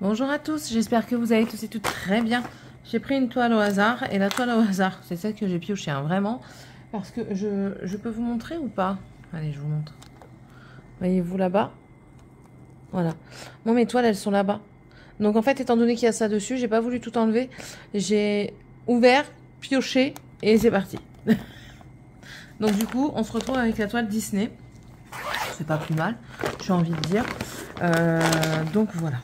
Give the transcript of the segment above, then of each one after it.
Bonjour à tous, j'espère que vous allez tous et toutes très bien. J'ai pris une toile au hasard, et la toile au hasard, c'est celle que j'ai piochée, hein, vraiment. Parce que je peux vous montrer ou pas? Allez, je vous montre. Voyez-vous là-bas? Voilà. Bon, mes toiles, elles sont là-bas. Donc en fait, étant donné qu'il y a ça dessus, j'ai pas voulu tout enlever. J'ai ouvert, pioché, et c'est parti. Donc du coup, on se retrouve avec la toile Disney. C'est pas plus mal, j'ai envie de dire. Donc voilà.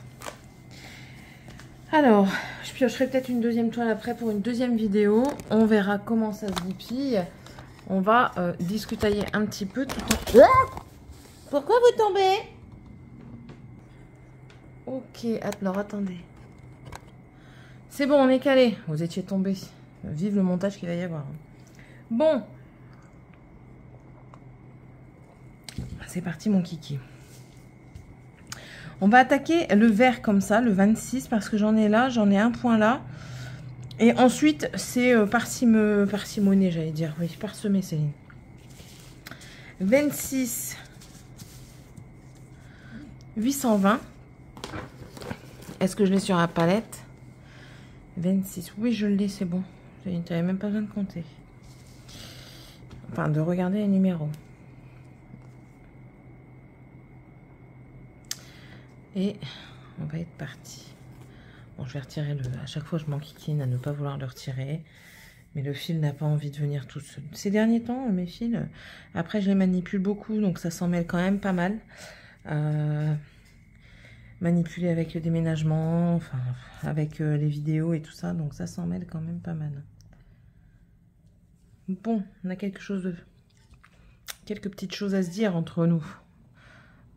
Alors, je piocherai peut-être une deuxième toile après pour une deuxième vidéo. On verra comment ça se goupille. On va discutailler un petit peu tout en... Pourquoi vous tombez? Ok, alors attendez. C'est bon, on est calé. Vous étiez tombé. Vive le montage qu'il va y avoir. Bon. C'est parti mon kiki. On va attaquer le vert comme ça, le 26, parce que j'en ai là, j'en ai un point là. Et ensuite, c'est parcimoné, j'allais dire. Oui, parsemé, Céline. 26, 820. Est-ce que je l'ai sur la palette? 26, oui, je l'ai, c'est bon. Tu n'avais même pas besoin de compter. Enfin, de regarder les numéros. Et on va être parti. Bon, je vais retirer le... À chaque fois, je m'enquiquine à ne pas vouloir le retirer. Mais le fil n'a pas envie de venir tout seul. Ces derniers temps, mes fils, après, je les manipule beaucoup. Donc, ça s'en mêle quand même pas mal. Manipuler avec le déménagement, enfin, avec les vidéos et tout ça. Donc, ça s'en mêle quand même pas mal. Bon, on a quelque chose de... Quelques petites choses à se dire entre nous.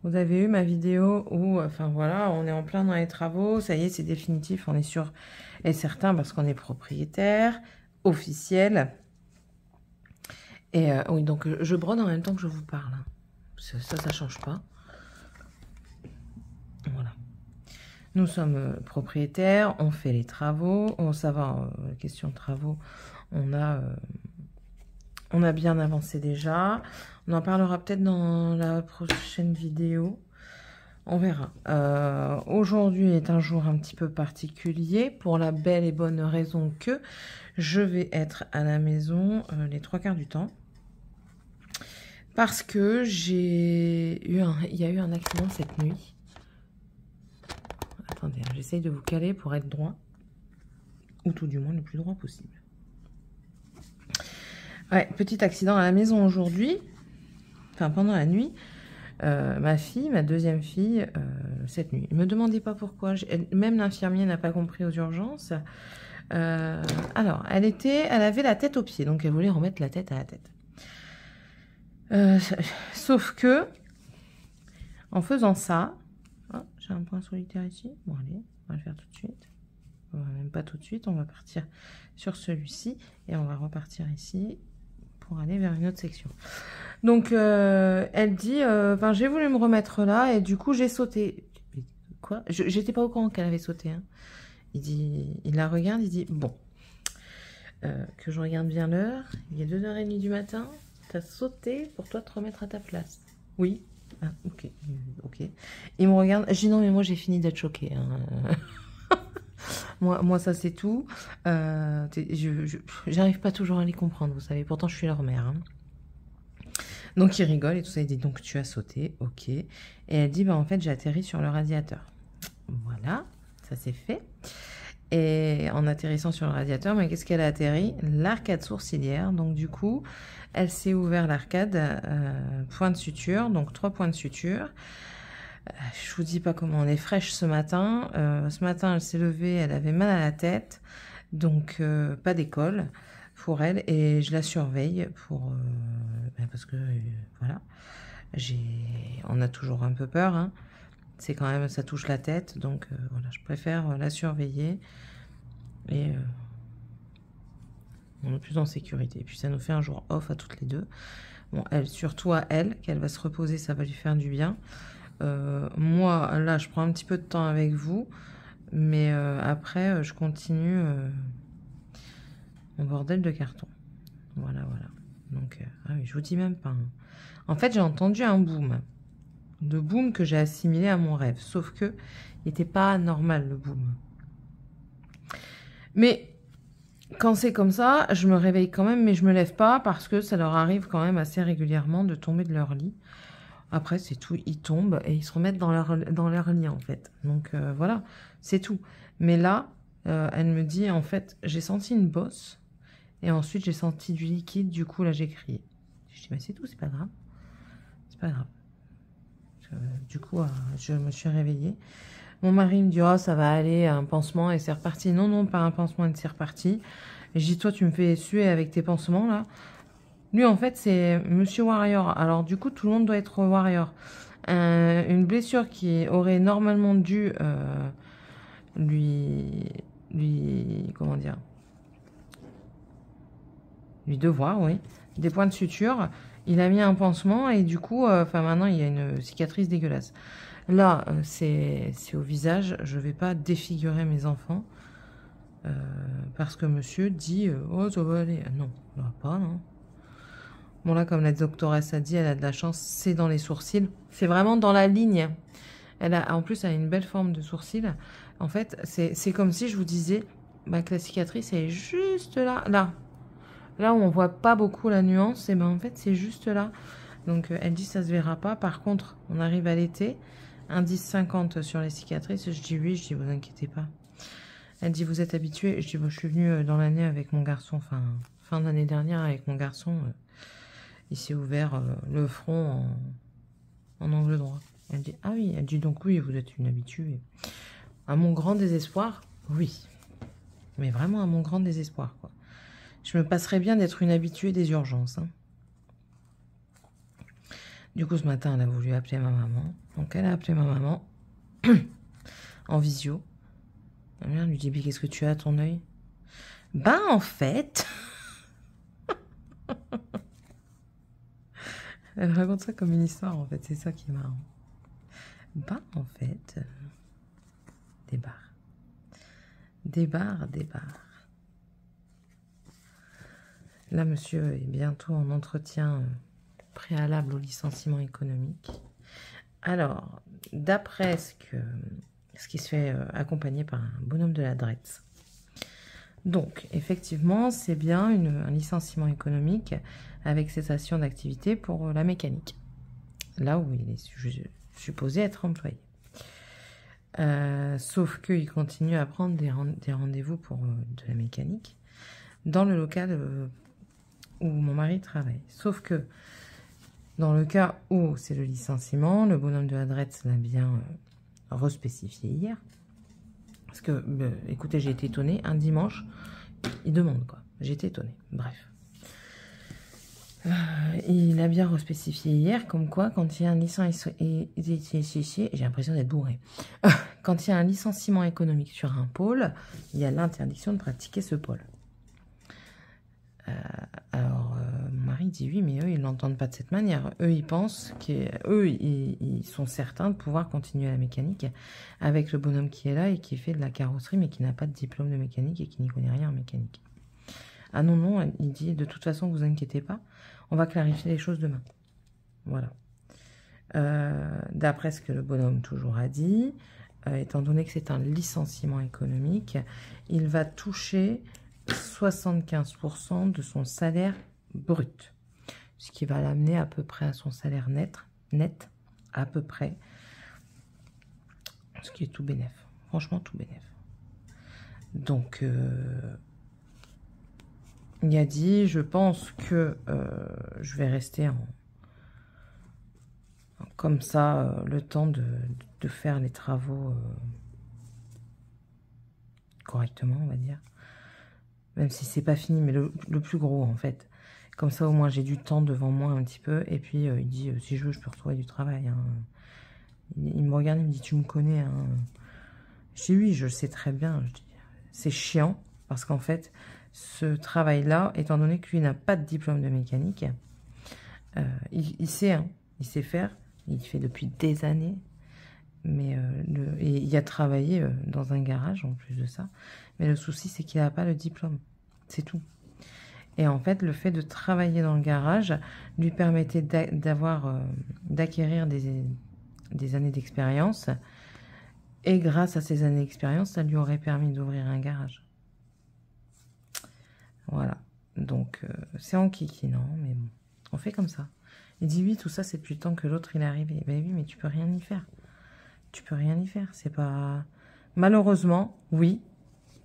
Vous avez eu ma vidéo où, enfin voilà, on est en plein dans les travaux, ça y est, c'est définitif, on est sûr et certain parce qu'on est propriétaire, officiel. Et oui, donc je brode en même temps que je vous parle. Ça change pas. Voilà. Nous sommes propriétaires, on fait les travaux, ça va, question de travaux, on a bien avancé déjà. On en parlera peut-être dans la prochaine vidéo. On verra. Aujourd'hui est un jour un petit peu particulier pour la belle et bonne raison que je vais être à la maison les 3/4 du temps. Parce que il y a eu un accident cette nuit. Attendez, j'essaye de vous caler pour être droit. Ou tout du moins le plus droit possible. Ouais, petit accident à la maison aujourd'hui. Enfin, pendant la nuit. Ma fille, ma deuxième fille, cette nuit. Ne me demandez pas pourquoi. Même l'infirmier n'a pas compris aux urgences. Alors, elle avait la tête aux pieds. Donc, elle voulait remettre la tête à la tête. Sauf que, en faisant ça... Oh, j'ai un point solitaire ici. Bon, allez, on va le faire tout de suite. On va même pas tout de suite. On va partir sur celui-ci. Et on va repartir ici pour aller vers une autre section. Donc, elle dit, j'ai voulu me remettre là et du coup, j'ai sauté. Quoi? J'étais pas au courant qu'elle avait sauté. Hein. Il la regarde, il dit, bon, que je regarde bien l'heure. Il est 2h30 du matin. T'as sauté pour toi te remettre à ta place. Oui. Ah, ok. Ok. Il me regarde. Je dis, non, mais moi, j'ai fini d'être choquée. Hein. moi, ça, c'est tout. J'arrive pas toujours à les comprendre, vous savez. Pourtant, je suis leur mère. Hein. Donc, il rigole et tout ça. Il dit, donc, tu as sauté. Ok. Et elle dit, en fait, j'ai atterri sur le radiateur. Voilà. Ça, c'est fait. Et en atterrissant sur le radiateur, mais qu'est-ce qu'elle a atterri? L'arcade sourcilière. Donc, du coup, elle s'est ouvert l'arcade, point de suture. Donc, 3 points de suture. Je vous dis pas comment elle est fraîche ce matin. Ce matin, elle s'est levée, elle avait mal à la tête. Donc, pas d'école pour elle. Et je la surveille pour... parce que, voilà, on a toujours un peu peur, hein. C'est quand même, ça touche la tête. Donc, voilà, je préfère la surveiller. Et on est plus en sécurité. Et puis, ça nous fait un jour off à toutes les deux. Bon, elle, surtout à elle, qu'elle va se reposer, ça va lui faire du bien. Moi, là, je prends un petit peu de temps avec vous. Mais après, je continue mon bordel de carton. Voilà, voilà. Donc, ah oui, je vous dis même pas. Hein. En fait, j'ai entendu un boom. De boom que j'ai assimilé à mon rêve. Sauf que Il n'était pas normal, le boom. Mais quand c'est comme ça, je me réveille quand même, mais je me lève pas parce que ça leur arrive quand même assez régulièrement de tomber de leur lit. Après, c'est tout, ils tombent et ils se remettent dans leur lit, en fait. Donc, voilà, c'est tout. Mais là, elle me dit, en fait, j'ai senti une bosse et ensuite j'ai senti du liquide, du coup, là, j'ai crié. Je dis, mais c'est tout, c'est pas grave. C'est pas grave. Du coup, je me suis réveillée. Mon mari me dit, oh, ça va aller, un pansement et c'est reparti. Non, non, pas un pansement et c'est reparti. Et je dis, toi, tu me fais suer avec tes pansements, là. Lui, en fait, c'est Monsieur Warrior. Alors, du coup, tout le monde doit être Warrior. Une blessure qui aurait normalement dû comment dire, lui devoir, oui, des points de suture. Il a mis un pansement et du coup, maintenant, il y a une cicatrice dégueulasse. Là, c'est au visage. Je vais pas défigurer mes enfants parce que monsieur dit, oh, ça va aller. Non, ça va pas, non. Bon, là, comme la doctoresse a dit, elle a de la chance, c'est dans les sourcils. C'est vraiment dans la ligne. En plus, elle a une belle forme de sourcil. En fait, c'est comme si je vous disais que la cicatrice est juste là. Là où on voit pas beaucoup la nuance, et ben en fait, c'est juste là. Donc, elle dit ça se verra pas. Par contre, on arrive à l'été. Indice 50 sur les cicatrices. Je dis oui, je dis vous inquiétez pas. Elle dit vous êtes habitué. Je dis bon, je suis venue dans l'année avec mon garçon, enfin, fin d'année dernière avec mon garçon. Il s'est ouvert le front en angle droit. Elle dit, ah oui, elle dit donc oui, vous êtes une habituée. À mon grand désespoir, oui. Mais vraiment à mon grand désespoir, quoi. Je me passerais bien d'être une habituée des urgences. Hein. Du coup, ce matin, elle a voulu appeler ma maman. Donc, elle a appelé ma maman en visio. Ma mère lui dit, mais qu'est-ce que tu as à ton œil? Ben, en fait... Elle raconte ça comme une histoire, en fait. C'est ça qui est marrant. Ben, en fait... Des barres. Des barres, des barres. Là, monsieur est bientôt en entretien préalable au licenciement économique. Alors, d'après ce qui se fait accompagner par un bonhomme de la DRETS. Donc, effectivement, c'est bien un licenciement économique avec cessation d'activité pour la mécanique. Là où il est supposé être employé. Sauf qu'il continue à prendre des rendez-vous pour de la mécanique dans le local où mon mari travaille. Sauf que dans le cas où c'est le licenciement, le bonhomme de la DRETS l'a bien respécifié hier. Parce que, écoutez, j'ai été étonnée. Un dimanche, il demande quoi. J'ai été étonnée. Bref. Il a bien respécifié hier, comme quoi, quand il y a un licenciement... J'ai l'impression d'être bourré. Quand il y a un licenciement économique sur un pôle, il y a l'interdiction de pratiquer ce pôle. Alors, mon mari dit oui, mais eux, ils l'entendent pas de cette manière. Eux, ils pensent ils sont certains de pouvoir continuer la mécanique avec le bonhomme qui est là et qui fait de la carrosserie, mais qui n'a pas de diplôme de mécanique et qui n'y connaît rien en mécanique. Ah non, non, il dit, de toute façon, vous inquiétez pas, on va clarifier les choses demain. Voilà. D'après ce que le bonhomme toujours a dit, étant donné que c'est un licenciement économique, il va toucher 75% de son salaire brut, ce qui va l'amener à peu près à son salaire net, à peu près, ce qui est tout bénef, franchement tout bénef. Donc, il a dit, je pense que je vais rester comme ça, le temps de faire les travaux correctement, on va dire. Même si c'est pas fini, mais le plus gros, en fait. Comme ça, au moins, j'ai du temps devant moi un petit peu. Et puis, il dit, si je veux, je peux retrouver du travail. Hein. Il me regarde, il me dit, tu me connais. Hein. Je dis, oui, je le sais très bien. C'est chiant, parce qu'en fait, ce travail-là, étant donné que lui n'a pas de diplôme de mécanique, il sait, hein, il sait faire. Il fait depuis des années. Mais et il a travaillé dans un garage en plus de ça. Mais le souci, c'est qu'il n'a pas le diplôme. C'est tout. Et en fait, le fait de travailler dans le garage lui permettait d'acquérir des années d'expérience. Et en fait, le fait de travailler dans le garage lui permettait d'acquérir des années d'expérience. Et en fait, le fait de travailler dans le garage lui permettait d'acquérir des années d'expérience. Et en fait, le fait de travailler dans le garage lui permettait d'acquérir des années d'expérience. Et en fait, le fait de travailler dans le garage lui permettait d'acquérir des années d'expérience. Et en fait, le fait de travailler dans le garage lui permettait d'acquérir des années d'expérience. Et grâce à ses années d'expérience, ça lui aurait permis d'ouvrir un garage. Voilà. Donc, c'est en kikinant, mais bon, on fait comme ça. Il dit oui, tout ça, c'est depuis le temps que l'autre, il est arrivé. Ben oui, mais tu peux rien y faire. Tu peux rien y faire. C'est pas... Malheureusement, oui,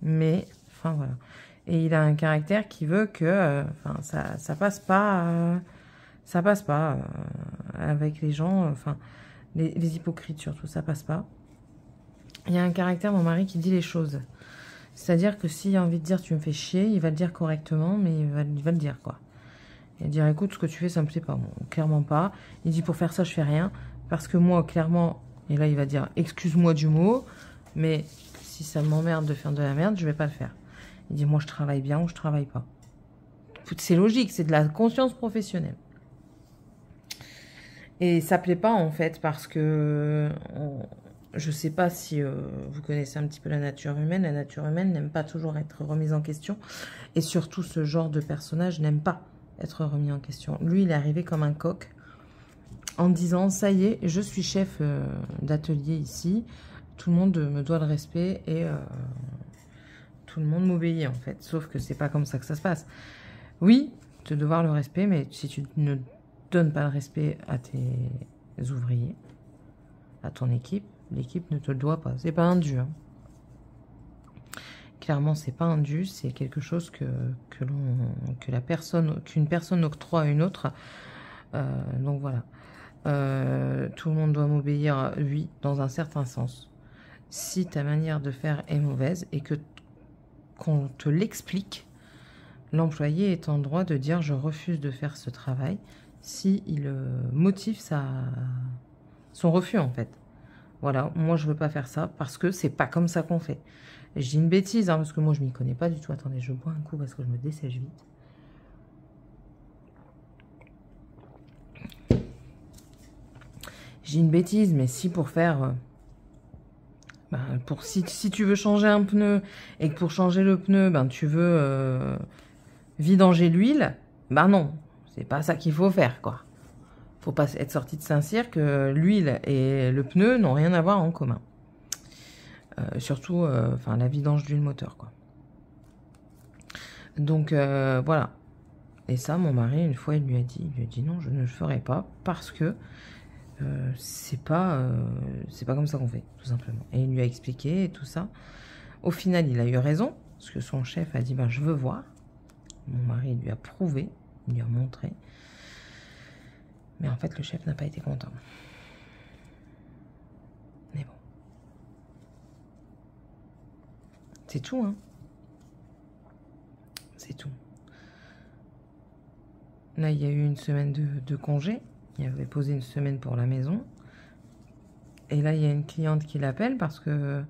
mais... Enfin, voilà. Et il a un caractère qui veut que... Enfin, ça passe pas... ça passe pas avec les gens... Enfin, les hypocrites, surtout, ça passe pas. Il y a un caractère, mon mari, qui dit les choses. C'est-à-dire que s'il a envie de dire tu me fais chier, il va le dire correctement, mais il va le dire, quoi. Il va dire écoute, ce que tu fais, ça me plaît pas. Bon, clairement pas. Il dit pour faire ça, je fais rien. Parce que moi, clairement, et là, il va dire excuse-moi du mot, mais si ça m'emmerde de faire de la merde, je vais pas le faire. Il dit moi, je travaille bien ou je travaille pas. C'est logique, c'est de la conscience professionnelle. Et ça plaît pas, en fait, parce que... Je sais pas si vous connaissez un petit peu la nature humaine. La nature humaine n'aime pas toujours être remise en question. Et surtout, ce genre de personnage n'aime pas être remis en question. Lui, il est arrivé comme un coq en disant, ça y est, je suis chef d'atelier ici. Tout le monde me doit le respect et tout le monde m'obéit, en fait. Sauf que c'est pas comme ça que ça se passe. Oui, te devoir le respect, mais si tu ne donnes pas le respect à tes ouvriers, à ton équipe, l'équipe ne te le doit pas. C'est pas un dû. Hein. Clairement, c'est pas un dû. C'est quelque chose qu'une personne octroie à une autre. Donc voilà. Tout le monde doit m'obéir, oui, dans un certain sens. Si ta manière de faire est mauvaise et qu'on te l'explique, l'employé est en droit de dire je refuse de faire ce travail si il motive son refus, en fait. Voilà, moi je veux pas faire ça parce que c'est pas comme ça qu'on fait. Et je dis une bêtise, hein, parce que moi je m'y connais pas du tout. Attendez, je bois un coup parce que je me dessèche vite. J'ai une bêtise, mais si pour faire... si tu veux changer un pneu et que pour changer le pneu, tu veux vidanger l'huile, non, c'est pas ça qu'il faut faire, quoi. Faut pas être sorti de Saint-Cyr que l'huile et le pneu n'ont rien à voir en commun. Surtout, la vidange d'huile moteur, quoi. Donc, voilà. Et ça, mon mari, une fois, il lui a dit non, je ne le ferai pas parce que c'est pas comme ça qu'on fait, tout simplement. Et il lui a expliqué et tout ça. Au final, il a eu raison parce que son chef a dit je veux voir. Mon mari lui a prouvé, il lui a montré. Mais en fait, le chef n'a pas été content. Mais bon. C'est tout, hein. C'est tout. Là, il y a eu une semaine de congé. Il avait posé une semaine pour la maison. Et là, il y a une cliente qui l'appelle parce que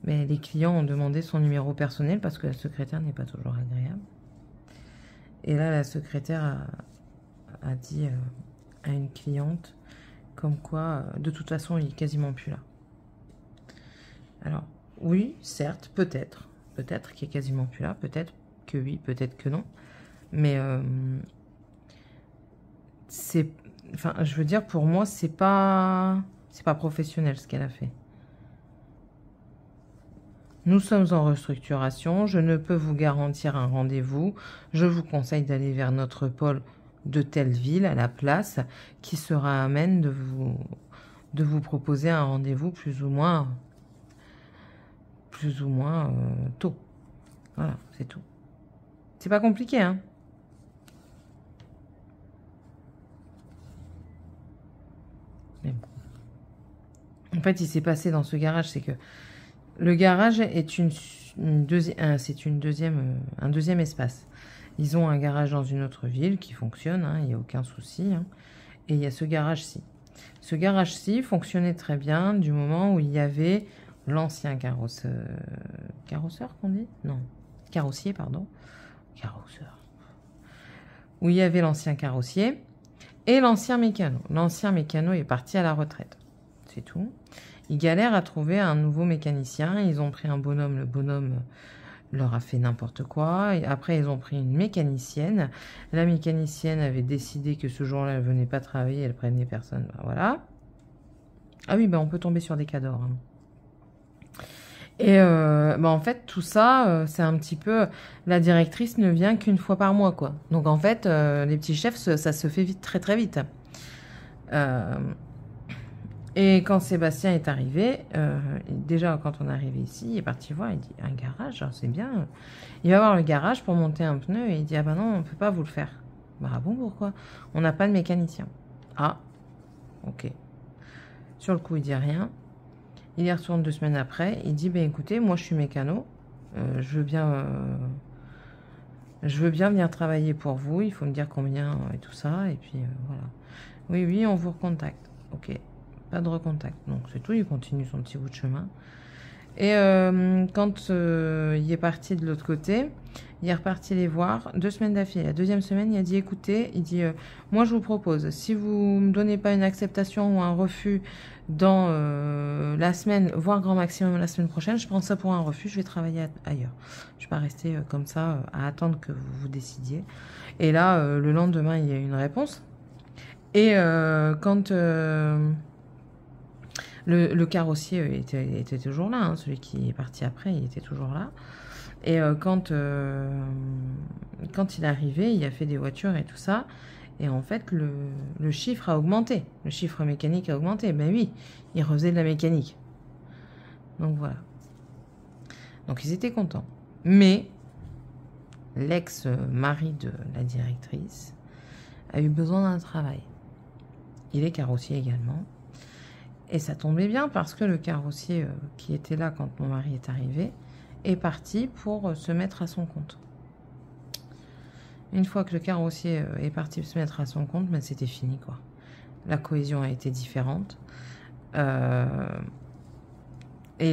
les clients ont demandé son numéro personnel parce que la secrétaire n'est pas toujours agréable. Et là, la secrétaire a dit... à une cliente comme quoi de toute façon il est quasiment plus là. Alors oui, certes, peut-être qu'il est quasiment plus là, peut-être que oui, peut-être que non, mais je veux dire, pour moi c'est pas professionnel ce qu'elle a fait. Nous sommes en restructuration, je ne peux vous garantir un rendez-vous, je vous conseille d'aller vers notre pôle de telle ville à la place qui sera amène de vous proposer un rendez-vous plus ou moins tôt. Voilà, c'est tout. C'est pas compliqué, hein. Mais bon. En fait, il s'est passé dans ce garage, c'est que le garage est un deuxième espace. Ils ont un garage dans une autre ville qui fonctionne, hein, il n'y a aucun souci. Hein. Et il y a ce garage-ci. Ce garage-ci fonctionnait très bien du moment où il y avait l'ancien carrosseur qu'on dit? Non, carrossier, pardon. Carrosseur. Où il y avait l'ancien carrossier et l'ancien mécano. L'ancien mécano est parti à la retraite. C'est tout. Ils galèrent à trouver un nouveau mécanicien. Ils ont pris un bonhomme. Le bonhomme leur a fait n'importe quoi. Et après, ils ont pris une mécanicienne. La mécanicienne avait décidé que ce jour-là, elle venait pas travailler, elle prévenait personne. Voilà. Ah oui, on peut tomber sur des cas d'or. Hein. Et en fait, tout ça, c'est un petit peu... La directrice ne vient qu'une fois par mois, quoi. Donc en fait, les petits chefs, ça se fait vite, très très vite. Et quand Sébastien est arrivé, déjà quand on est arrivé ici, il est parti voir, il dit un garage, c'est bien. Il va voir le garage pour monter un pneu et il dit ah ben non, on peut pas vous le faire. Bah bon, pourquoi? On n'a pas de mécanicien. Ah, ok. Sur le coup, il dit rien. Il y retourne 2 semaines après. Il dit ben écoutez, moi je suis mécano, je veux bien venir travailler pour vous. Il faut me dire combien et tout ça. Et puis voilà. Oui, oui, on vous recontacte. Ok. Pas de recontact. Donc c'est tout, il continue son petit bout de chemin. Et quand il est parti de l'autre côté, il est reparti les voir 2 semaines d'affilée. La deuxième semaine, il a dit écoutez, il dit moi je vous propose, si vous me donnez pas une acceptation ou un refus dans la semaine, voire grand maximum la semaine prochaine, je prends ça pour un refus, je vais travailler ailleurs. Je vais pas rester comme ça à attendre que vous vous décidiez. Et là, le lendemain, il y a eu une réponse. Et quand le carrossier était toujours là, hein, celui qui est parti après, il était toujours là. Et quand il est arrivé, il a fait des voitures et tout ça. Et en fait, le chiffre a augmenté. Le chiffre mécanique a augmenté. Ben oui, il refaisait de la mécanique. Donc voilà. Donc ils étaient contents. Mais l'ex-mari de la directrice a eu besoin d'un travail. Il est carrossier également. Et ça tombait bien parce que le carrossier qui était là quand mon mari est arrivé est parti pour se mettre à son compte. Une fois que le carrossier est parti se mettre à son compte, ben c'était fini, quoi. La cohésion a été différente. Et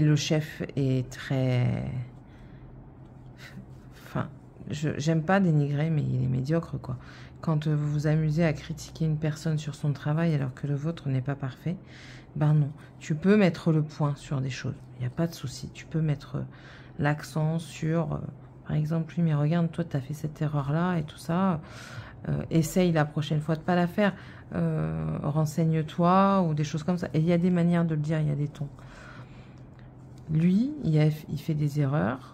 le chef est très... Enfin, j'aime pas dénigrer, mais il est médiocre, quoi. Quand vous vous amusez à critiquer une personne sur son travail alors que le vôtre n'est pas parfait, ben non. Tu peux mettre le point sur des choses. Il n'y a pas de souci. Tu peux mettre l'accent sur... par exemple, oui, mais regarde, toi, tu as fait cette erreur-là et tout ça. Essaye la prochaine fois de ne pas la faire. Renseigne-toi ou des choses comme ça. Et il y a des manières de le dire, il y a des tons. Lui, il fait des erreurs.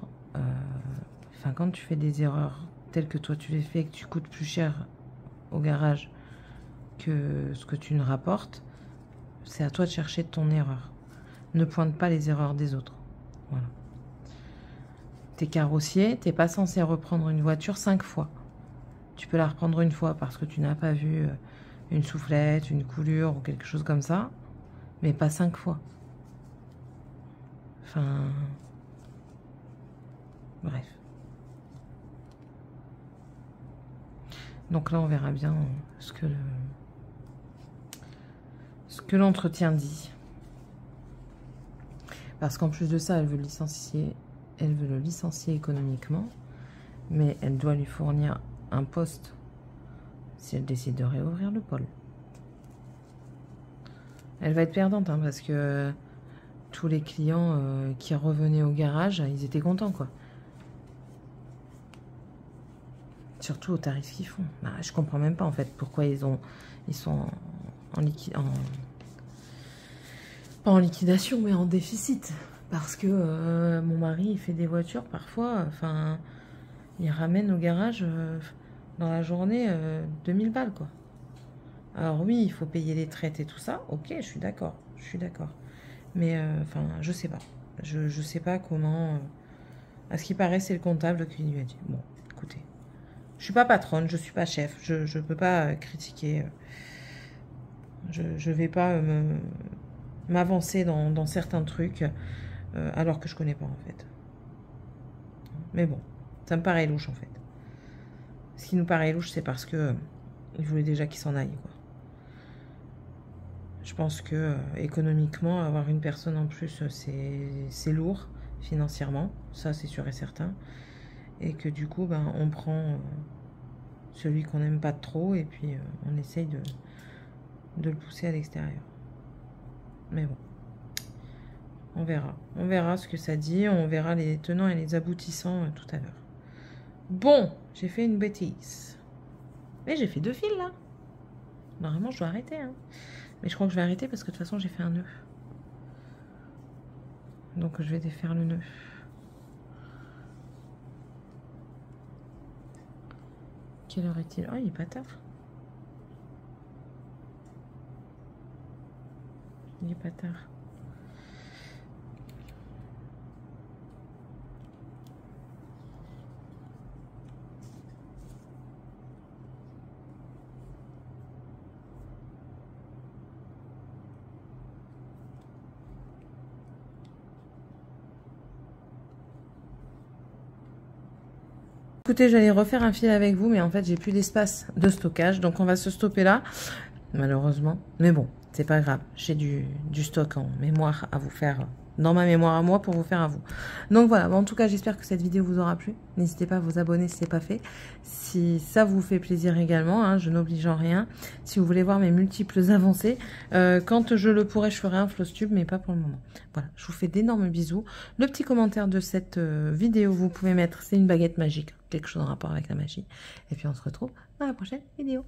Enfin, quand tu fais des erreurs telles que toi tu les fais et que tu coûtes plus cher au garage que ce que tu ne rapportes, c'est à toi de chercher ton erreur. Ne pointe pas les erreurs des autres. Voilà. T'es carrossier, t'es pas censé reprendre une voiture 5 fois. Tu peux la reprendre une fois parce que tu n'as pas vu une soufflette, une coulure ou quelque chose comme ça, mais pas 5 fois. Enfin... Bref. Donc là, on verra bien ce que l'entretien dit. Parce qu'en plus de ça, elle veut le licencier économiquement, mais elle doit lui fournir un poste si elle décide de réouvrir le pôle. Elle va être perdante, hein, parce que tous les clients qui revenaient au garage, ils étaient contents, quoi. Surtout aux tarifs qu'ils font. Bah, je comprends même pas, en fait, pourquoi ils sont pas en liquidation, mais en déficit. Parce que mon mari, il fait des voitures parfois, enfin, il ramène au garage dans la journée 2000 balles, quoi. Alors oui, il faut payer les traites et tout ça, ok, je suis d'accord, Mais, enfin, je sais pas. Je sais pas comment... à ce qui paraît, c'est le comptable qui lui a dit. Bon, écoutez, je suis pas patronne, je suis pas chef, je peux pas critiquer. Je vais pas m'avancer dans certains trucs alors que je connais pas, en fait. Mais bon, ça me paraît louche, en fait. Ce qui nous paraît louche, c'est parce que il voulait déjà qu'il s'en aille, quoi. Je pense que économiquement, avoir une personne en plus, c'est lourd financièrement. Ça, c'est sûr et certain. Et que du coup, ben, on prend celui qu'on n'aime pas trop et puis on essaye de le pousser à l'extérieur. Mais bon, on verra. On verra ce que ça dit. On verra les tenants et les aboutissants tout à l'heure. Bon, j'ai fait une bêtise. Mais j'ai fait 2 fils, là. Normalement, je dois arrêter, hein. Mais je crois que je vais arrêter parce que de toute façon, j'ai fait un nœud. Donc je vais défaire le nœud. Quelle heure est-il? Oh, il est pas tard. Il est pas tard. Écoutez, j'allais refaire un fil avec vous, mais en fait, j'ai plus d'espace de stockage. Donc, on va se stopper là, malheureusement. Mais bon, c'est pas grave. J'ai du stock en mémoire à vous faire, dans ma mémoire à moi, pour vous faire à vous. Donc, voilà. Bon, en tout cas, j'espère que cette vidéo vous aura plu. N'hésitez pas à vous abonner si ce n'est pas fait. Si ça vous fait plaisir également, hein, je n'oblige en rien. Si vous voulez voir mes multiples avancées, quand je le pourrai, je ferai un floss tube, mais pas pour le moment. Voilà, je vous fais d'énormes bisous. Le petit commentaire de cette vidéo, vous pouvez mettre, c'est une baguette magique, quelque chose en rapport avec la magie. Et puis on se retrouve dans la prochaine vidéo.